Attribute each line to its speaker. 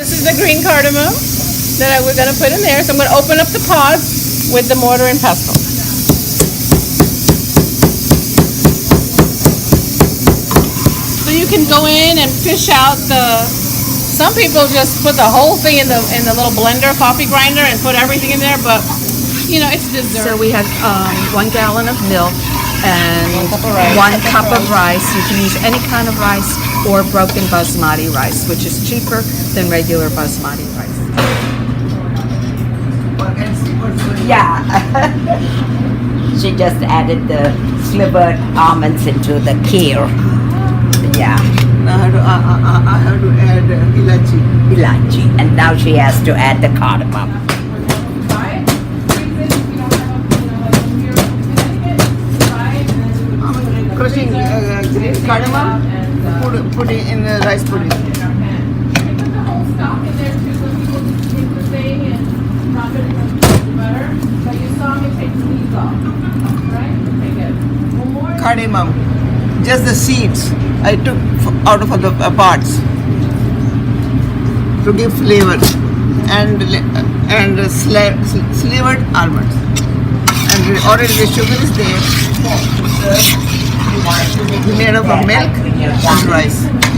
Speaker 1: This is the green cardamom that we're going to put in there. So I'm going to open up the pods with the mortar and pestle. So you can go in and fish out the. Some people just put the whole thing in the little blender, coffee grinder, and put everything in there. But you know, it's dessert.
Speaker 2: So we have 1 gallon of milk and 1 cup of rice. You can use any kind of rice or broken basmati rice, which is cheaper than regular basmati rice.
Speaker 3: Yeah. She just added the slivered almonds into the kheer. Yeah.
Speaker 4: I have to add
Speaker 3: Ilachi. And now she has to add the cardamom.
Speaker 4: crushing green cardamom, put it in the rice pudding. Cardamom, just the seeds I took out of the parts to give flavor, and slivered almonds, and already the sugar is there, made up of milk and rice.